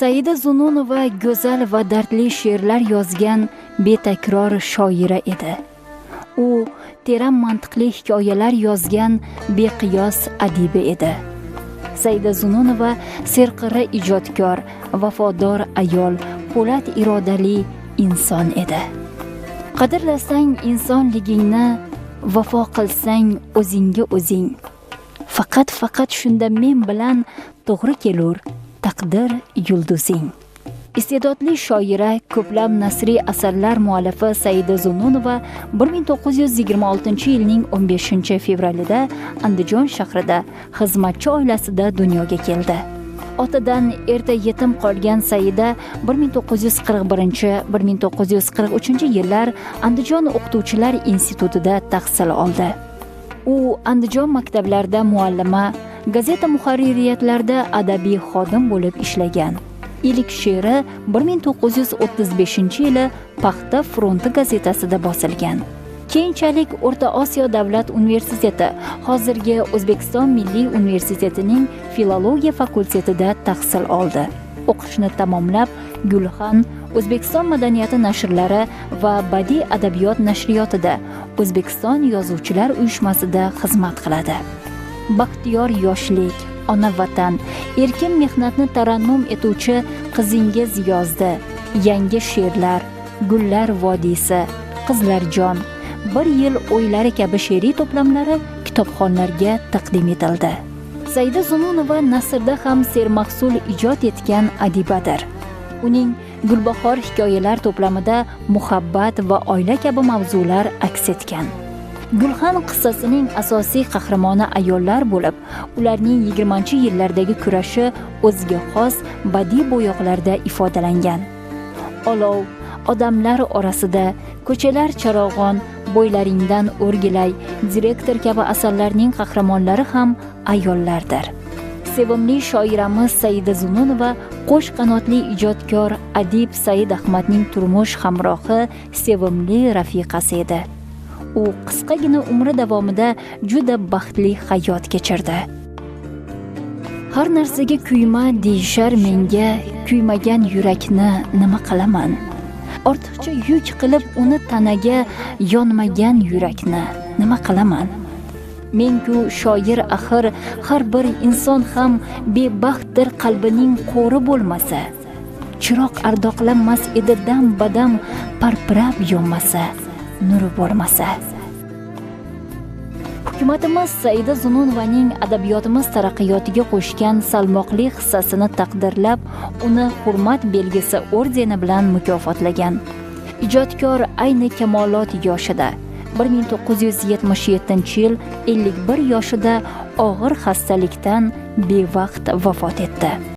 Saida Zununova go'zal va dardli she'rlar yozgan betakror shoira edi. U teran mantiqli hikoyalar yozgan beqiyos adibi edi. Saida Zununova serqirra ijodkor, vafodor ayol, po'lat irodali inson edi. Qadrlasang insonligingni, vafo qilsang o'zingga o'zing. Faqat shunda men bilan to'g'ri kelur taqdir yulduzing. Iste'dodli shoira, ko'plab nasriy asarlar muallifi Saida Zununova 1926-yilning 15-fevralida Andijon shahrida xizmatchi oilasida dunyoga keldi. Otadan erta yetim qolgan Saida 1941-1943-yillar Andijon o'qituvchilar institutida tahsil oldi. U Andijon maktablarida muallima, gazeta muharririyatlarida adabiy xodim bo'lib ishlagan. İlk she'ri 1935-yili Paxta fronti gazetasida bosilgan. Keyinchalik O'rta Osiyo davlat universiteti, hozirgi O'zbekiston Milliy universitetining filologiya fakultetida tahsil oldi. O'qishni tamomlab, Gulxan O'zbekiston madaniyati nashrlari va badiiy adabiyot nashriyotida O'zbekiston yozuvchilar uyushmasida xizmat qiladi. Baxtiyor yoshlik, ona vatan, erkin mehnatni tarannum etuvchi qizingiz yozdi. Yangi she'rlar, Gullar vodiysi, Qizlarjon, Bir yil o'ylari kabi she'riy to'plamlari kitobxonlarga taqdim etildi. Saida Zununova nasrda ham sermahsul ijod etgan adibadir. Uning Gulbahor hikoyalar to'plamida muhabbat va oila kabi mavzular aks etgan. Gulxan qissasining asosiy qahramoni ayollar bo'lib, ularning 20-yillardagi kurashi o'ziga xos badiiy bo'yoqlarda ifodalangan. Olov, odamlar orasida, ko'chalar charog'on, bo'ylaringdan o'rgilay, direktor kabi asarlarning qahramonlari ham ayollardir. Sevimli shoiramiz Saida Zununova qo'sh qanotli ijodkor adib Said Ahmadning turmush hamrohi, sevimli rafiqasi edi. U qisqagina umri davomida juda baxtli hayot kechirdi. Har narsaga kuyma deyishar menga, kuymagan yurakni nima qilaman? Ortiqcha yuk qilib uni tanaga yonmagan yurakni nima qilaman? Men-ku shoir axir, har bir inson ham bebaxtdir qalbining qo'ri bo'lmasa. Chiroq ardoqlanmas edi dam badam parpirab yonmasa, nuri bo'lmasa. Hukumatimiz Saida Zununovaning adabiyotimiz taraqqiyotiga qo'shgan salmoqli hissasini taqdirlab, uni hurmat belgisi ordeni bilan mukofotlagan. Ijodkor ayni kamolot yoshida 1977-yil 51 yoshida og'ir xastalikdan bevaqt vafot etdi.